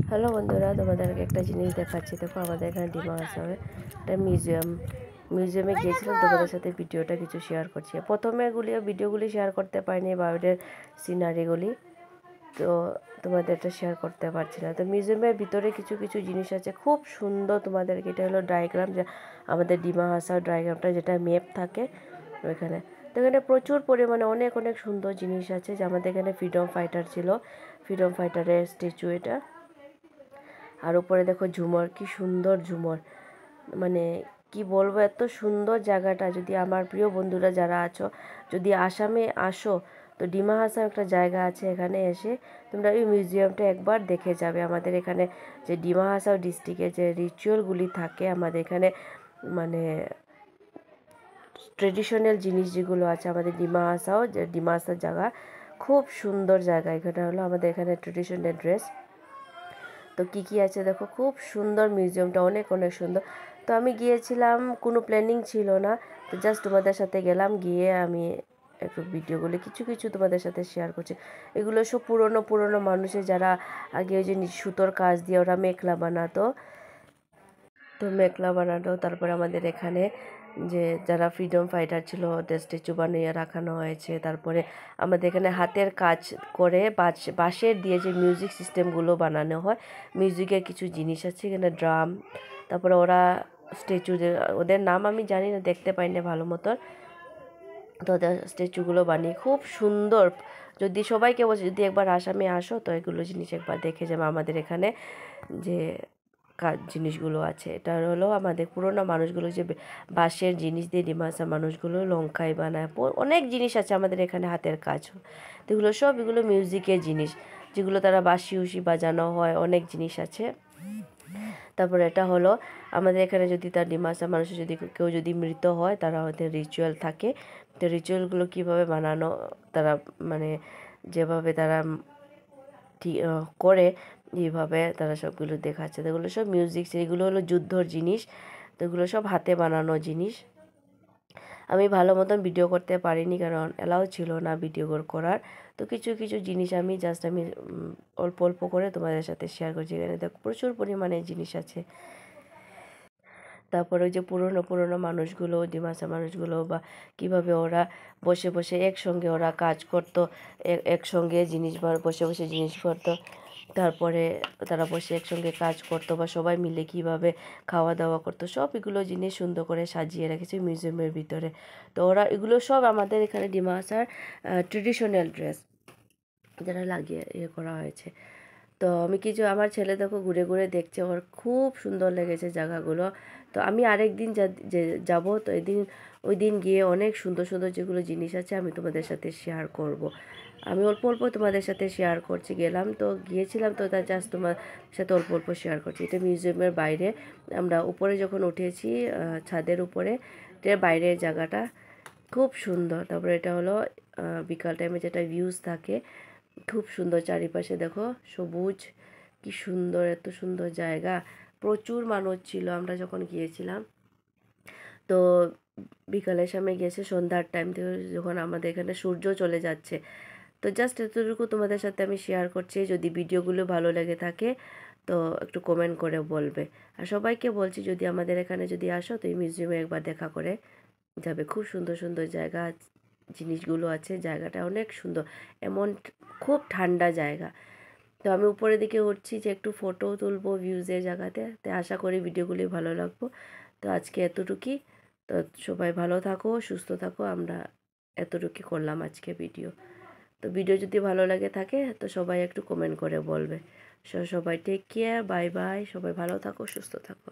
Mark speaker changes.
Speaker 1: Hello বন্ধুরা, তোমাদেরকে একটা জিনিস দেখাচ্ছি। দেখো, আমাদের এখানে ডিমা হাসাওয়ে একটা মিউজিয়ামে গিয়েছিলাম। তোমাদের সাথে ভিডিওটা কিছু শেয়ার করছি। প্রথমে ভিডিওগুলি শেয়ার করতে পারিনি, বাইরের সিনারিগুলি, তো তোমাদের এটা শেয়ার করতে পারছি না। তো মিউজিয়ামের ভিতরে কিছু কিছু জিনিস আছে খুব সুন্দর। তোমাদেরকে এটা হলো ডায়াগ্রাম, যে আমাদের ডিমা হাসাও ডায়াগ্রামটা, যেটা ম্যাপ থাকে ওইখানে। তো এখানে প্রচুর পরিমাণে অনেক অনেক সুন্দর জিনিস আছে। যে আমাদের এখানে ফ্রিডম ফাইটার ছিল, ফ্রিডম ফাইটারের স্ট্যাচু এটা। আর উপরে দেখো ঝুমর, কি সুন্দর ঝুমর, মানে কি বলবো, এত সুন্দর জায়গাটা। যদি আমার প্রিয় বন্ধুরা যারা আছো, যদি আসামে আসো, তো ডিমা হাসাও একটা জায়গা আছে, এখানে এসে তোমরা এই মিউজিয়ামটা একবার দেখে যাবে। আমাদের এখানে যে ডিমা হাসাও ডিস্ট্রিক্টে যে রিচুয়ালগুলি থাকে আমাদের এখানে, মানে ট্রেডিশনাল জিনিস যেগুলো আছে আমাদের ডিমা হাসাও, যে ডিমা হাসাও জায়গা খুব সুন্দর জায়গা। এখানে হলো আমাদের এখানে ট্রেডিশনাল ড্রেস। তো কী কী আছে দেখো, খুব সুন্দর মিউজিয়ামটা, অনেক অনেক সুন্দর। তো আমি গিয়েছিলাম, কোনো প্ল্যানিং ছিল না, তো জাস্ট তোমাদের সাথে গেলাম, গিয়ে আমি একটু ভিডিওগুলো কিছু কিছু তোমাদের সাথে শেয়ার করছি। এগুলো সব পুরনো পুরনো মানুষের, যারা আগে ওই যে সুতোর কাজ দিয়ে ওরা মেখলা বানাতো, তো মেখলা বানাতো। তারপরে আমাদের এখানে যে যারা ফ্রিডম ফাইটার ছিল ওদের স্ট্যাচু বানিয়ে রাখানো হয়েছে। তারপরে আমাদের এখানে হাতের কাজ করে বাঁশের দিয়ে যে মিউজিক সিস্টেমগুলো বানানো হয়, মিউজিকের কিছু জিনিস আছে এখানে, ড্রাম। তারপরে ওরা স্ট্যাচু, ওদের নাম আমি জানি না, দেখতে পাই না ভালো মতন, তো ওদের স্ট্যাচুগুলো বানিয়ে খুব সুন্দর। যদি সবাইকে বলছি, যদি একবার আসামে আসো তো এগুলো জিনিস একবার দেখে যাবে। আমাদের এখানে যে কাজ জিনিসগুলো আছে, এটা হলো আমাদের পুরোনো মানুষগুলো যে বাঁশের জিনিস দিয়ে ডিমাসা মানুষগুলো লঙ্কাই বানায়। অনেক জিনিস আছে আমাদের এখানে হাতের কাজ, তো এগুলো সব এগুলো মিউজিকের জিনিস, যেগুলো তারা বাঁশি উশি বাজানো হয়, অনেক জিনিস আছে। তারপরে এটা হলো আমাদের এখানে যদি তার ডিমাসা মানুষের যদি কেউ যদি মৃত হয়, তারা ওদের রিচুয়াল থাকে। তো রিচুয়ালগুলো কীভাবে বানানো, তারা মানে যেভাবে তারা করে, এইভাবে তারা সবগুলো দেখাচ্ছে। তো এগুলো সব মিউজিক, সেগুলো হলো যুদ্ধর জিনিস। তো এগুলো সব হাতে বানানো জিনিস। আমি ভালো মতন ভিডিও করতে পারিনি, কারণ এলাও ছিল না ভিডিও করার। তো কিছু কিছু জিনিস আমি অল্প অল্প করে তোমাদের সাথে শেয়ার করছি। এখানে দেখো প্রচুর পরিমাণে জিনিস আছে। তারপরে ওই যে পুরনো পুরনো মানুষগুলো, ডিমাসা মানুষগুলো, বা কীভাবে ওরা বসে বসে একসঙ্গে ওরা কাজ করতো, একসঙ্গে বসে বসে জিনিস করতো। তারপরে তারা বসে একসঙ্গে কাজ করতো, বা সবাই মিলে কীভাবে খাওয়া দাওয়া করতো, সব এগুলো জিনিস সুন্দর করে সাজিয়ে রেখেছে মিউজিয়ামের ভিতরে। তো ওরা এগুলো সব আমাদের এখানে ডিমা হাসাওর ট্রেডিশনাল ড্রেস, যারা লাগিয়ে করা হয়েছে। তো আমি কিছু, আমার ছেলে দেখো ঘুরে ঘুরে দেখছে, ওর খুব সুন্দর লেগেছে জায়গাগুলো। তো আমি আরেকদিন যাব, তো ওই দিন গিয়ে অনেক সুন্দর সুন্দর যেগুলো জিনিস আছে আমি তোমাদের সাথে শেয়ার করব। আমি অল্প অল্প তোমাদের সাথে শেয়ার করছি। গিয়েছিলাম তো তার জাস্ট তোমার সাথে অল্প অল্প শেয়ার করছি। এটা মিউজিয়ামের বাইরে, আমরা উপরে যখন উঠেছি ছাদের উপরে, এটার বাইরের জায়গাটা খুব সুন্দর। তারপরে এটা হলো বিকাল টাইমে যেটা ভিউজ থাকে, খুব সুন্দর। চারিপাশে দেখো সবুজ, কি সুন্দর, এত সুন্দর জায়গা। প্রচুর মানুষ ছিল আমরা যখন গিয়েছিলাম। তো বিকালের সময় গিয়েছে, সন্ধ্যার টাইম থেকে, যখন আমাদের এখানে সূর্য চলে যাচ্ছে। তো জাস্ট এতটুকু তোমাদের সাথে আমি শেয়ার করছি। যদি ভিডিওগুলো ভালো লেগে থাকে তো একটু কমেন্ট করে বলবে। আর সবাইকে বলছি, যদি আমাদের এখানে যদি আসো তো এই মিউজিয়ামে একবার দেখা করে যাবে। খুব সুন্দর সুন্দর জায়গা জিনিসগুলো আছে, জায়গাটা অনেক সুন্দর, এমন খুব ঠান্ডা জায়গা। তো আমি উপরের দিকে উঠছি যে একটু ফটো তুলবো ভিউজের জায়গাতে। তো আশা করি ভিডিওগুলি ভালো লাগবো। তো আজকে এতটুকুই। তো সবাই ভালো থাকো, সুস্থ থাকো। আমরা এতটুকুই করলাম আজকে ভিডিও। তো ভিডিও যদি ভালো লাগে থাকে তো সবাই একটু কমেন্ট করে বলবে। সবাই টেক কেয়ার, বাই বাই। সবাই ভালো থাকো, সুস্থ থাকো।